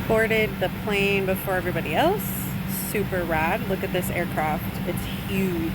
boarded the plane before everybody else. Super rad. Look at this aircraft. It's huge.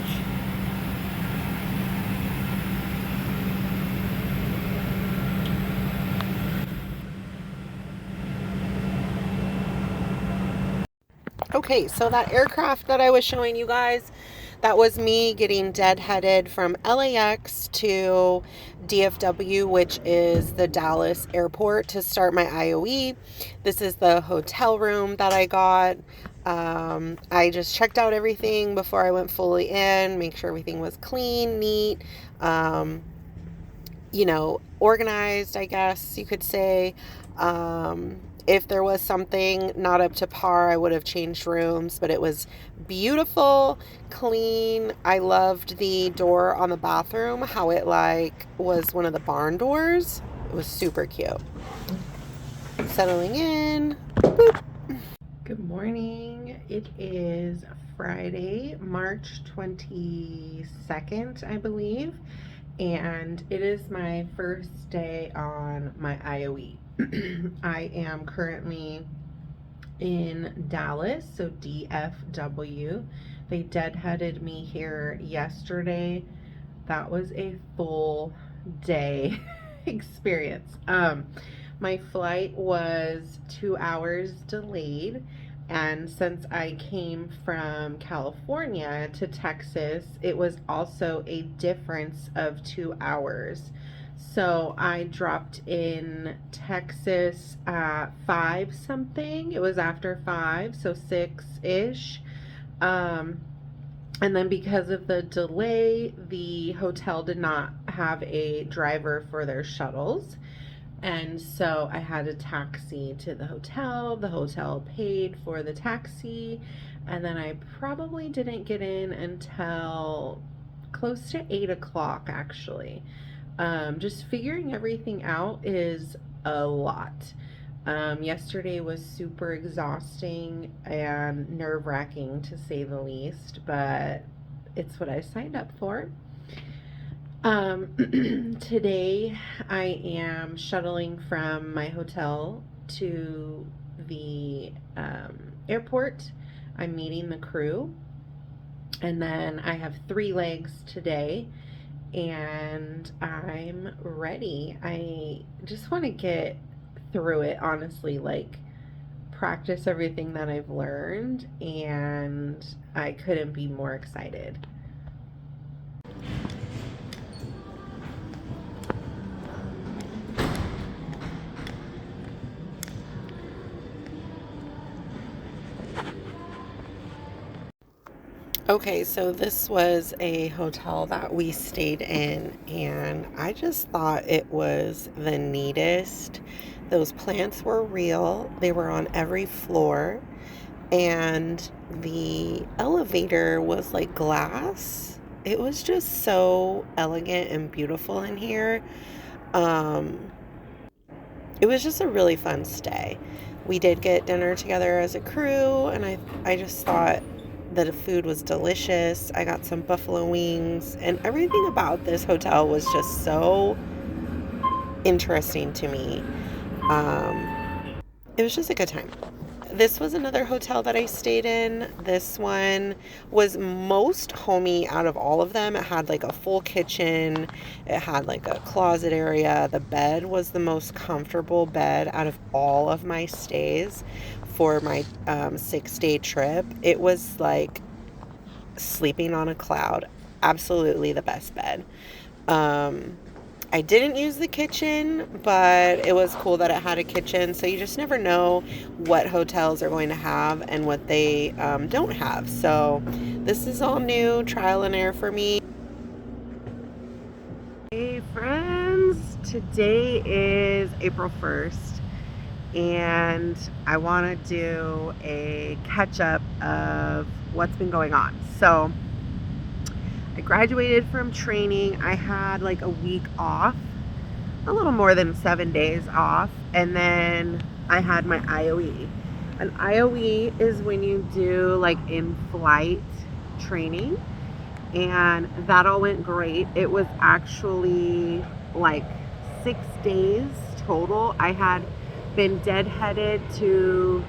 Okay, so that aircraft that I was showing you guys, that was me getting deadheaded from LAX to DFW, which is the Dallas airport, to start my IOE. This is the hotel room that I got. I just checked out everything before I went fully in, make sure everything was clean, neat, organized, I guess you could say. If there was something not up to par, I would have changed rooms, but it was beautiful, clean. I loved the door on the bathroom, how it was one of the barn doors. It was super cute. Settling in. Boop. Good morning. It is Friday, March 22nd, I believe, and it is my first day on my IOE. I am currently in Dallas, so DFW. They deadheaded me here yesterday. That was a full day experience. My flight was 2 hours delayed, and since I came from California to Texas, it was also a difference of 2 hours. So I dropped in Texas at 5 something. It was after 5, so 6-ish. And then because of the delay, the hotel did not have a driver for their shuttles. And so I had a taxi to the hotel. The hotel paid for the taxi. And then I probably didn't get in until close to 8 o'clock, actually. Just figuring everything out is a lot. Yesterday was super exhausting and nerve-wracking, to say the least, but it's what I signed up for. Today I am shuttling from my hotel to the airport. I'm meeting the crew, and then I have 3 legs today, and I'm ready. I just want to get through it, honestly, practice everything that I've learned, and I couldn't be more excited. Okay, so this was a hotel that we stayed in, and I just thought it was the neatest. Those plants were real, they were on every floor, and the elevator was like glass. It was just so elegant and beautiful in here. Um, it was just a really fun stay. We did get dinner together as a crew, and I just thought the food was delicious. I got some buffalo wings, and everything about this hotel was just so interesting to me. It was just a good time. This was another hotel that I stayed in. This one was most homey out of all of them. It had like a full kitchen. It had like a closet area. The bed was the most comfortable bed out of all of my stays for my 6-day trip. It was like sleeping on a cloud. Absolutely the best bed. I didn't use the kitchen, but it was cool that it had a kitchen. So you just never know what hotels are going to have and what they don't have. So this is all new, trial and error for me. Hey friends, today is April 1st, and I want to do a catch-up of what's been going on. So I graduated from training. I had like a week off, a little more than 7 days off, and then I had my IOE. An IOE is when you do like in-flight training, and that all went great. It was actually like 6 days total. I had been deadheaded to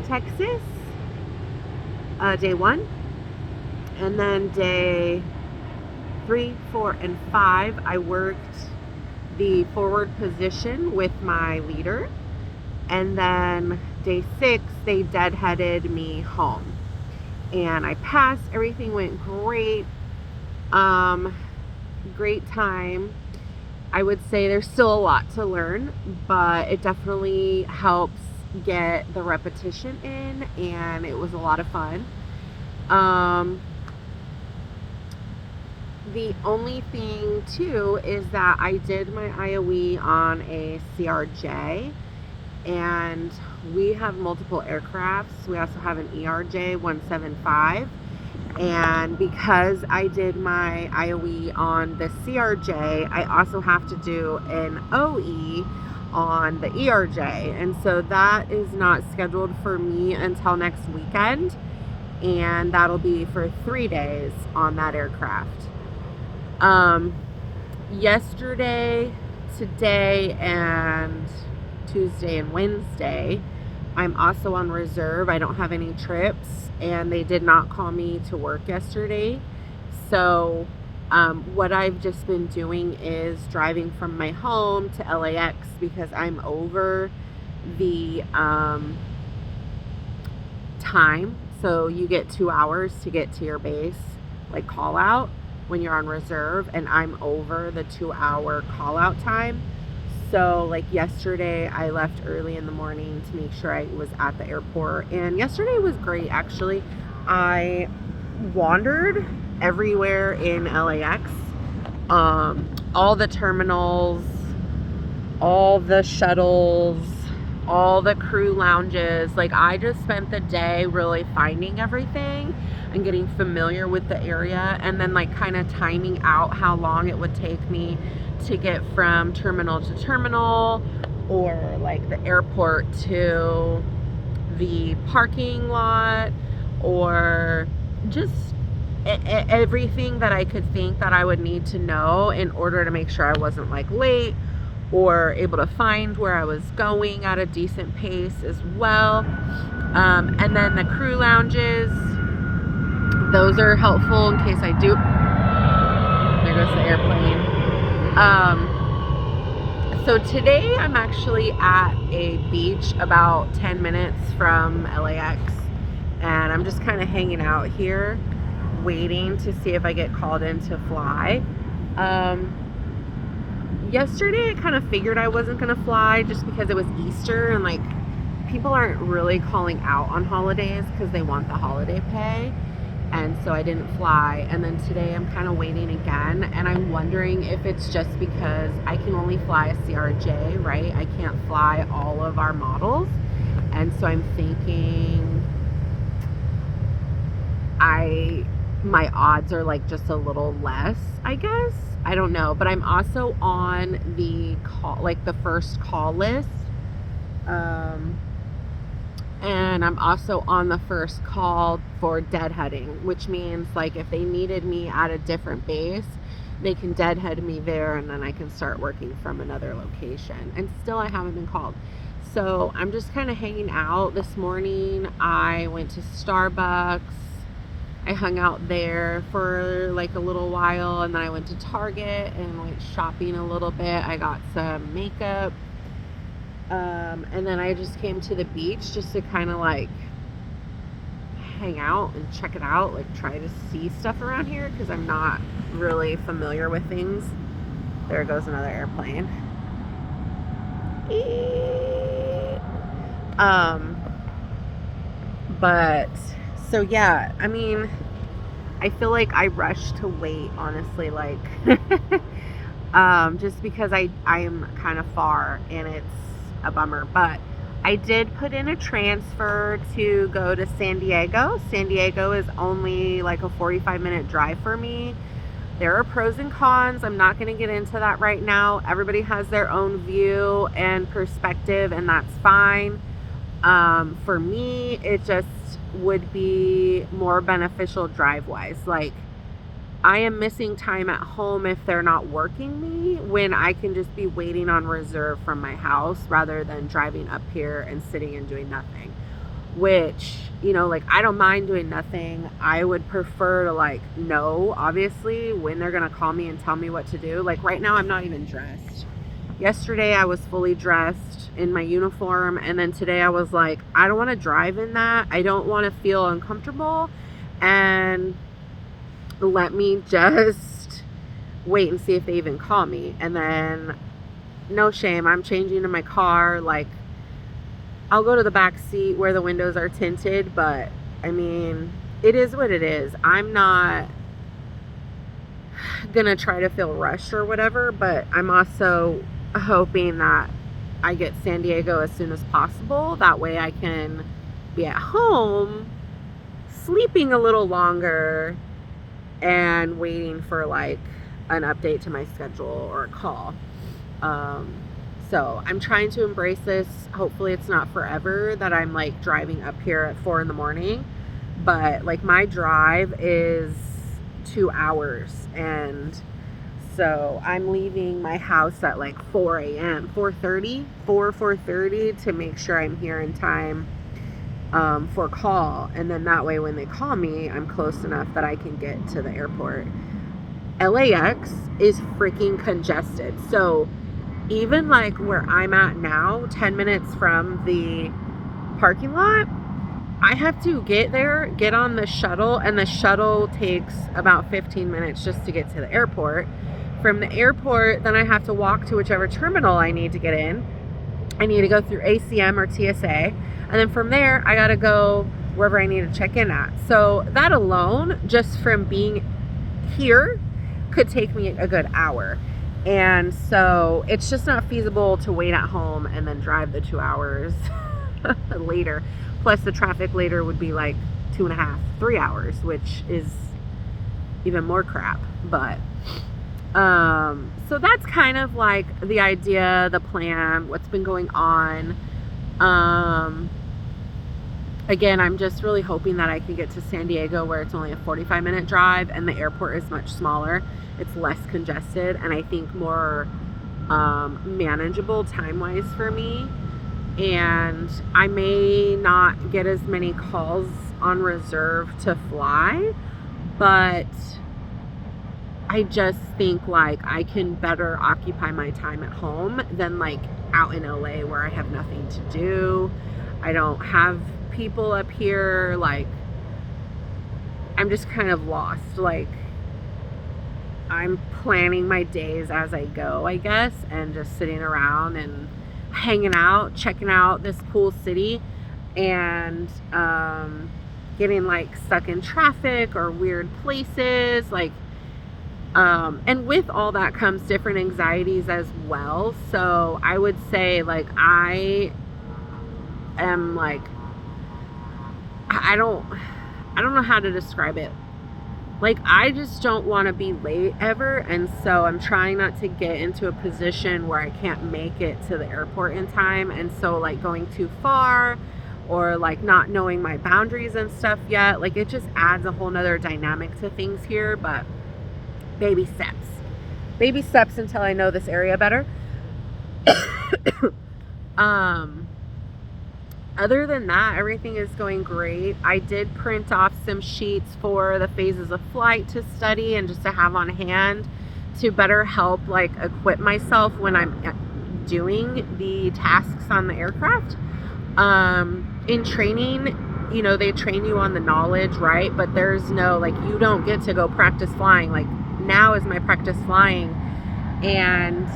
Texas, day 1, and then day 3, 4, and 5, I worked the forward position with my leader, and then day 6, they deadheaded me home, and I passed. Everything went great. Great time. I would say there's still a lot to learn, but it definitely helps get the repetition in, and it was a lot of fun. The only thing too is that I did my IOE on a CRJ, and we have multiple aircrafts. We also have an ERJ 175. And because I did my IOE on the CRJ, I also have to do an OE on the ERJ. And so that is not scheduled for me until next weekend. And that'll be for 3 days on that aircraft. Yesterday, today, and Tuesday and Wednesday, I'm also on reserve. I don't have any trips, and they did not call me to work yesterday. So what I've just been doing is driving from my home to LAX because I'm over the time. So you get 2 hours to get to your base, like call out when you're on reserve, and I'm over the 2-hour call out time. So like yesterday, I left early in the morning to make sure I was at the airport, and yesterday was great actually. I wandered everywhere in LAX, all the terminals, all the shuttles, all the crew lounges. Like, I just spent the day really finding everything and getting familiar with the area, and then like kind of timing out how long it would take me to get from terminal to terminal, or like the airport to the parking lot, or just everything that I could think that I would need to know in order to make sure I wasn't like late, or able to find where I was going at a decent pace as well. And then the crew lounges, those are helpful in case I do. There goes the airplane. So today I'm actually at a beach about 10 minutes from LAX, and I'm just kind of hanging out here waiting to see if I get called in to fly. Yesterday I kind of figured I wasn't going to fly just because it was Easter, and like people aren't really calling out on holidays because they want the holiday pay. And so I didn't fly. And then today I'm kind of waiting again. And I'm wondering if it's just because I can only fly a CRJ, right? I can't fly all of our models. And so I'm thinking my odds are like just a little less, I guess. I don't know. But I'm also on the call, like the first call list. And I'm also on the first call for deadheading, which means like if they needed me at a different base, they can deadhead me there, and then I can start working from another location. And still I haven't been called. So I'm just kind of hanging out. This morning I went to Starbucks. I hung out there for like a little while, and then I went to Target and went shopping a little bit. I got some makeup. And then I just came to the beach just to kind of like hang out and check it out, like try to see stuff around here because I'm not really familiar with things. There goes another airplane. But so yeah, I mean, I feel like I rushed to wait, honestly, like just because I am kind of far and it's a bummer. But I did put in a transfer to go to San Diego. San Diego is only like a 45-minute drive for me. There are pros and cons. I'm not going to get into that right now. Everybody has their own view and perspective, and that's fine. For me, it just would be more beneficial drive-wise. Like, I am missing time at home if they're not working me, when I can just be waiting on reserve from my house rather than driving up here and sitting and doing nothing. Which, you know, like, I don't mind doing nothing. I would prefer to, like, know, obviously, when they're going to call me and tell me what to do. Like, right now, I'm not even dressed. Yesterday, I was fully dressed in my uniform. And then today, I was like, I don't want to drive in that. I don't want to feel uncomfortable. And let me just wait and see if they even call me. And then, no shame, I'm changing in my car. Like, I'll go to the back seat where the windows are tinted, but I mean, it is what it is. I'm not gonna try to feel rushed or whatever, but I'm also hoping that I get San Diego as soon as possible. That way I can be at home, sleeping a little longer, and waiting for like an update to my schedule or a call. So I'm trying to embrace this. Hopefully it's not forever that I'm like driving up here at 4 in the morning, but like my drive is 2 hours. And so I'm leaving my house at like 4 a.m., 4:30 to make sure I'm here in time for call. And then that way when they call me, I'm close enough that I can get to the airport. LAX is freaking congested. So even like where I'm at now, 10 minutes from the parking lot, I have to get there, get on the shuttle, and the shuttle takes about 15 minutes just to get to the airport. From the airport, then I have to walk to whichever terminal I need to get in. I need to go through ACM or TSA, and then from there, I gotta go wherever I need to check in at. So that alone, just from being here, could take me a good hour. And so it's just not feasible to wait at home and then drive the 2 hours later. Plus the traffic later would be like 2.5, 3 hours, which is even more crap. But so that's kind of like the idea, the plan, what's been going on. Again, I'm just really hoping that I can get to San Diego where it's only a 45-minute drive and the airport is much smaller. It's less congested and I think more manageable time-wise for me. And I may not get as many calls on reserve to fly, but I just think like I can better occupy my time at home than like out in LA where I have nothing to do. I don't have people up here. Like, I'm just kind of lost. Like, I'm planning my days as I go, I guess, and just sitting around and hanging out, checking out this cool city, and getting like stuck in traffic or weird places. Like, and with all that comes different anxieties as well. So I would say like I am like, I don't know how to describe it. Like, I just don't want to be late ever. And so I'm trying not to get into a position where I can't make it to the airport in time. And so like going too far or like not knowing my boundaries and stuff yet, like it just adds a whole nother dynamic to things here. But baby steps until I know this area better. Other than that, everything is going great. I did print off some sheets for the phases of flight to study and just to have on hand to better help like equip myself when I'm doing the tasks on the aircraft. In training, you know, they train you on the knowledge, right? But there's no, like, you don't get to go practice flying. Like, now is my practice flying. And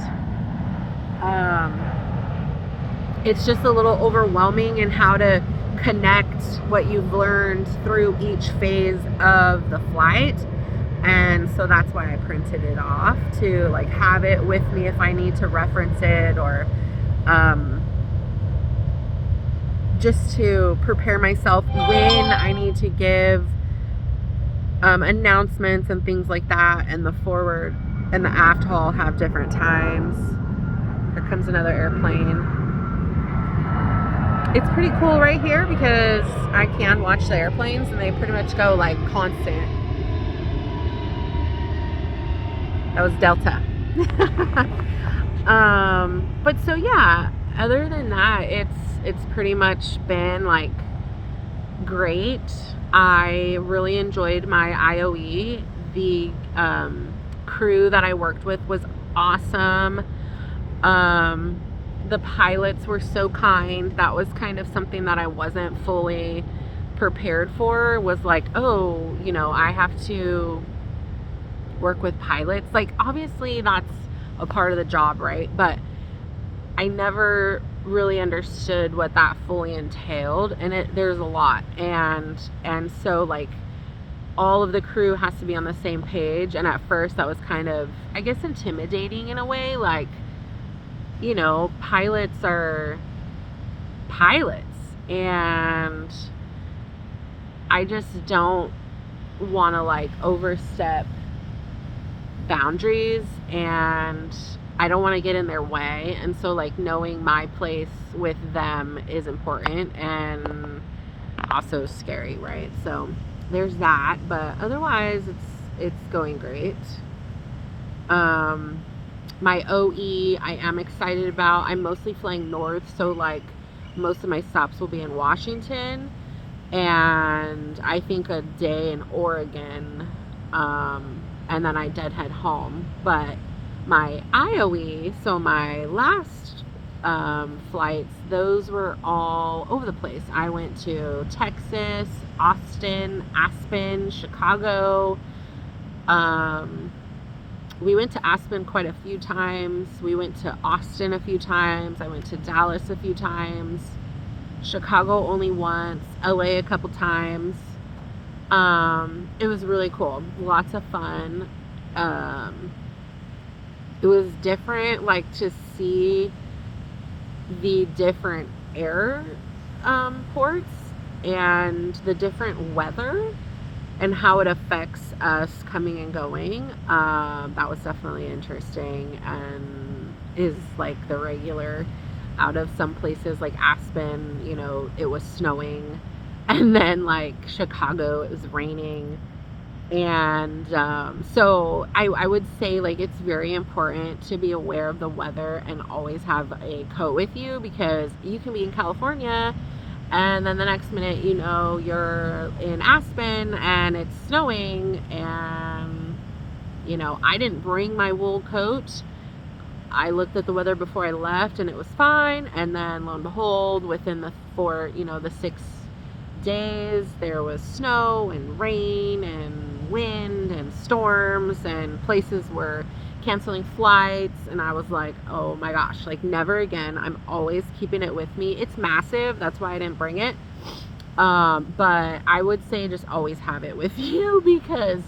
it's just a little overwhelming in how to connect what you've learned through each phase of the flight. And so that's why I printed it off, to like have it with me if I need to reference it, or just to prepare myself when I need to give announcements and things like that. And the forward and the aft hall have different times. Here comes another airplane. It's pretty cool right here because I can watch the airplanes and they pretty much go like constant. That was Delta. But so yeah, other than that, it's pretty much been like great. I really enjoyed my IOE. The crew that I worked with was awesome. The pilots were so kind. That was kind of something that I wasn't fully prepared for, was like, oh, you know, I have to work with pilots. Like, obviously that's a part of the job, right? But I never really understood what that fully entailed, and there's a lot, and so like all of the crew has to be on the same page. And at first that was kind of, I guess, intimidating in a way. Like, you know, pilots are pilots, and I just don't want to like overstep boundaries, and I don't want to get in their way. And so like knowing my place with them is important and also scary, right? So there's that, but otherwise it's going great. My OE I am excited about. I'm mostly flying north, so like most of my stops will be in Washington, and I think a day in Oregon, and then I deadhead home. But my IOE, so my last flights, those were all over the place. I went to Texas, Austin, Aspen, Chicago. We went to Aspen quite a few times. We went to Austin a few times. I went to Dallas a few times. Chicago only once. LA a couple times. It was really cool. Lots of fun. It was different, like, to see the different airports and the different weather and how it affects us coming and going. That was definitely interesting, and is like the regular. Out of some places like Aspen, you know, it was snowing, and then like Chicago, it was raining. And so I would say like it's very important to be aware of the weather and always have a coat with you, because you can be in California and then the next minute, you know, you're in Aspen and it's snowing, and you know, I didn't bring my wool coat. I looked at the weather before I left and it was fine, and then lo and behold, within the 6 days, there was snow and rain and wind and storms, and places were canceling flights. And I was like, oh my gosh, like never again. I'm always keeping it with me. It's massive, that's why I didn't bring it. But I would say just always have it with you, because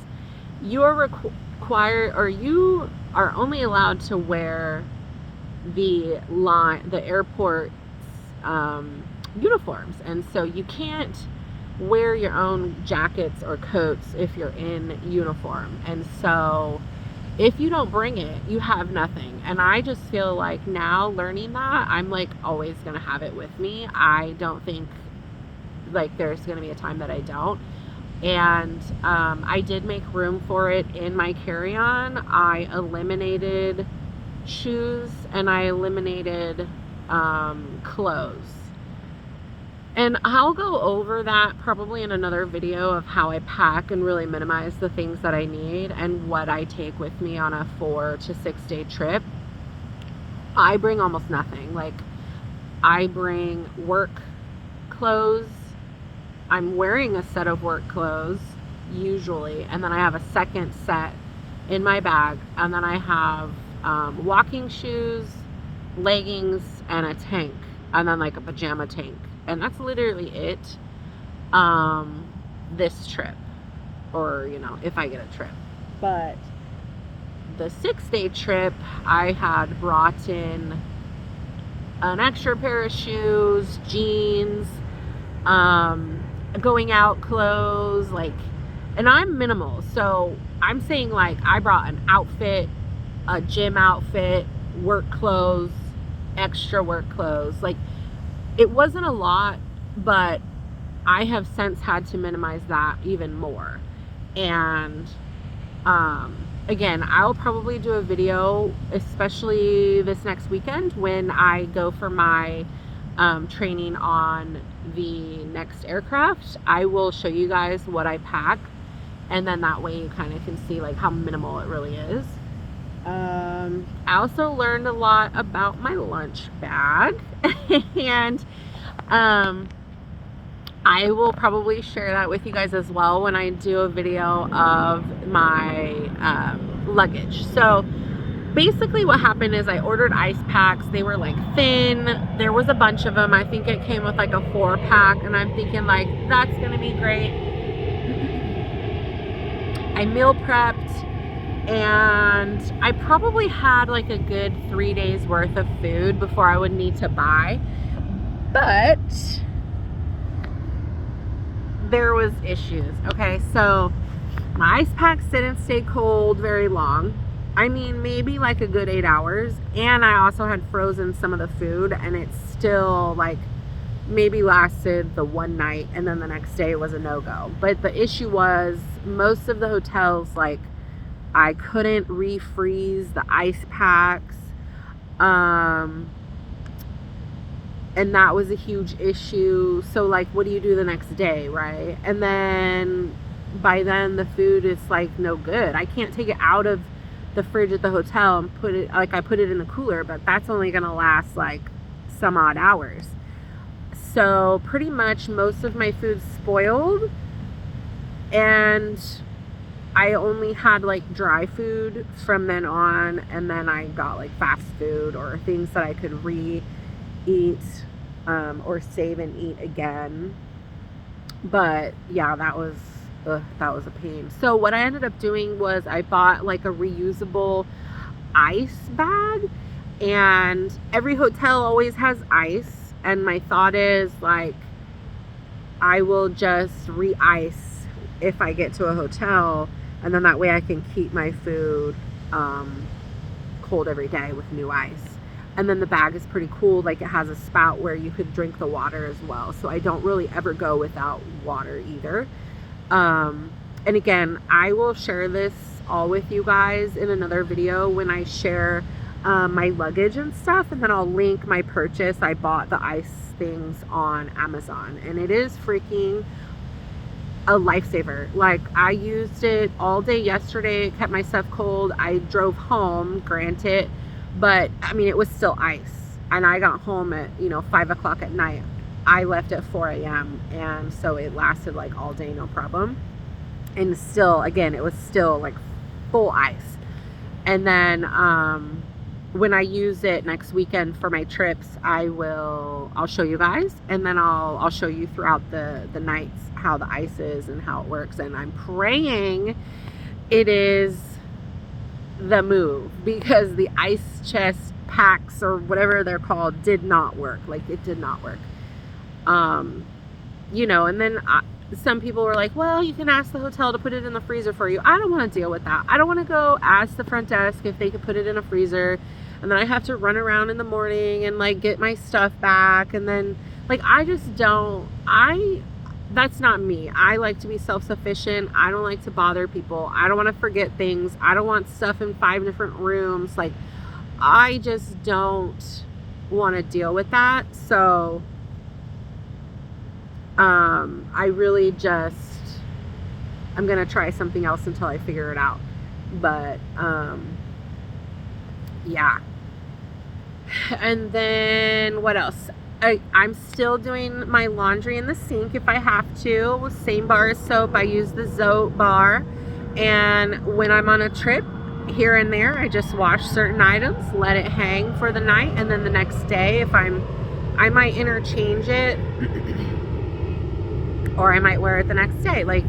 you are required, or you are only allowed to wear the airport's uniforms, and so you can't wear your own jackets or coats if you're in uniform. And so if you don't bring it, you have nothing. And I just feel like now, learning that, I'm like always gonna have it with me. I don't think like there's gonna be a time that I don't. And I did make room for it in my carry-on. I eliminated shoes and I eliminated clothes. And I'll go over that probably in another video of how I pack and really minimize the things that I need and what I take with me on a 4 to 6 day trip. I bring almost nothing. Like, I bring work clothes. I'm wearing a set of work clothes usually, and then I have a second set in my bag, and then I have walking shoes, leggings, and a tank, and then like a pajama tank. And that's literally it this trip, or you know, if I get a trip. But the 6 day trip, I had brought in an extra pair of shoes, jeans, going out clothes, like, and I'm minimal, so I'm saying like I brought an outfit, a gym outfit, work clothes, extra work clothes. Like, it wasn't a lot, but I have since had to minimize that even more. And again, I'll probably do a video, especially this next weekend when I go for my training on the next aircraft. I will show you guys what I pack, and then that way you kind of can see like how minimal it really is. I also learned a lot about my lunch bag and I will probably share that with you guys as well when I do a video of my luggage. So basically what happened is I ordered ice packs. They were like thin. There was a bunch of them. I think it came with like a 4-pack, and I'm thinking like, that's gonna be great. I meal prepped, and I probably had like a good 3 days worth of food before I would need to buy, but there was issues. Okay, so my ice packs didn't stay cold very long. I mean, maybe like a good 8 hours, and I also had frozen some of the food, and it still like maybe lasted the one night, and then the next day it was a no-go. But the issue was most of the hotels, like, I couldn't refreeze the ice packs, and that was a huge issue. So like, what do you do the next day, right? And then by then the food is like no good. I can't take it out of the fridge at the hotel and put it, like I put it in the cooler, but that's only gonna last like some odd hours. So pretty much most of my food spoiled, and I only had like dry food from then on, and then I got like fast food or things that I could re-eat or save and eat again. But yeah, that was a pain. So what I ended up doing was I bought like a reusable ice bag, and every hotel always has ice, and my thought is like, I will just re-ice if I get to a hotel, and then that way I can keep my food cold every day with new ice. And then the bag is pretty cool, like it has a spout where you could drink the water as well, so I don't really ever go without water either. And again, I will share this all with you guys in another video when I share my luggage and stuff, and then I'll link my purchase. I bought the ice things on Amazon, and it is freaking a lifesaver. Like, I used it all day yesterday. It kept my stuff cold. I drove home, granted, but I mean, it was still ice, and I got home at 5 o'clock at night. I left at 4 a.m. and so it lasted like all day, no problem. And still, again, it was still like full ice. And then when I use it next weekend for my trips, I'll show you guys, and then I'll show you throughout the nights how the ice is and how it works. And I'm praying it is the move, because the ice chest packs or whatever they're called did not work. Like, it did not work. And then some people were like, well, you can ask the hotel to put it in the freezer for you. I don't want to deal with that. I don't want to go ask the front desk if they could put it in a freezer, and then I have to run around in the morning and like get my stuff back, and then like that's not me. I like to be self-sufficient. I don't like to bother people. I don't want to forget things. I don't want stuff in 5 different rooms. Like, I just don't want to deal with that. So I really I'm gonna try something else until I figure it out. But yeah. And then what else? I'm still doing my laundry in the sink if I have to. Same bar as soap. I use the Zote bar. And when I'm on a trip, here and there, I just wash certain items, let it hang for the night, and then the next day, I might interchange it, or I might wear it the next day. Like,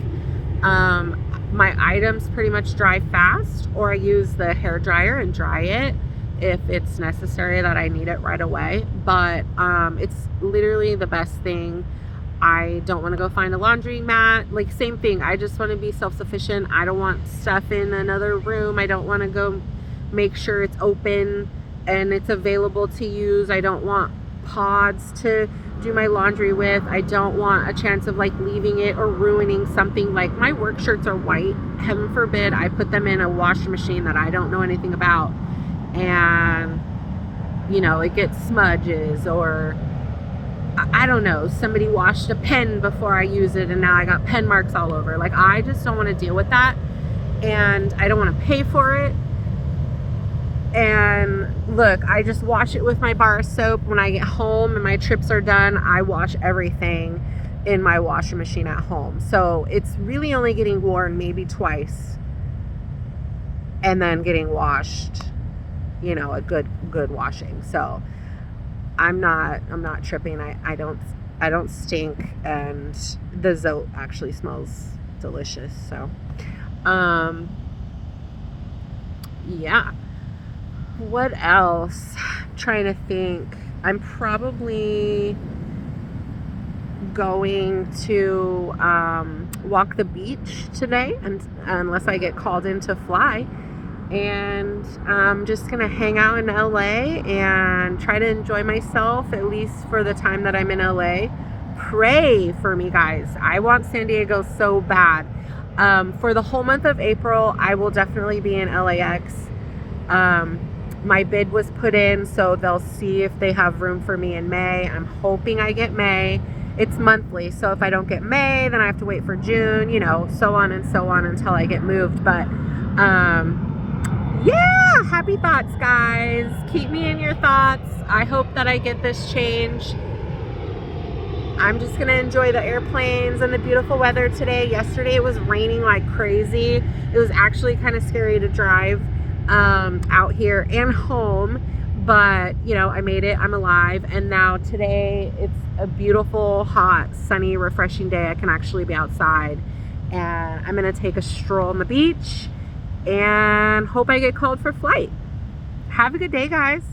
my items pretty much dry fast, or I use the hair dryer and dry it if it's necessary that I need it right away. But it's literally the best thing. I don't want to go find a laundry mat. Like, same thing. I just want to be self-sufficient. I don't want stuff in another room. I don't want to go make sure it's open and it's available to use. I don't want pods to do my laundry with. I don't want a chance of like leaving it or ruining something. Like my work shirts are white. Heaven forbid I put them in a washing machine that I don't know anything about, and you know, it gets smudges, or I don't know, somebody washed a pen before I use it and now I got pen marks all over. Like, I just don't want to deal with that, and I don't want to pay for it. And look, I just wash it with my bar of soap. When I get home and my trips are done, I wash everything in my washing machine at home. So it's really only getting worn maybe twice and then getting washed, you know, a good washing. So I'm not tripping. I don't stink, and the Zote actually smells delicious. So yeah. What else? I'm trying to think. I'm probably going to walk the beach today, unless I get called in to fly. And I'm just going to hang out in LA and try to enjoy myself, at least for the time that I'm in LA. Pray for me, guys. I want San Diego so bad. For the whole month of April, I will definitely be in LAX. My bid was put in, so they'll see if they have room for me in May. I'm hoping I get May. It's monthly, so if I don't get May, then I have to wait for June, you know, so on and so on until I get moved. But yeah, happy thoughts, guys. Keep me in your thoughts. I hope that I get this change. I'm just gonna enjoy the airplanes and the beautiful weather today. Yesterday it was raining like crazy. It was actually kind of scary to drive out here and home, but you know, I made it. I'm alive. And now today it's a beautiful, hot, sunny, refreshing day. I can actually be outside, and I'm gonna take a stroll on the beach and hope I get called for flight. Have a good day, guys.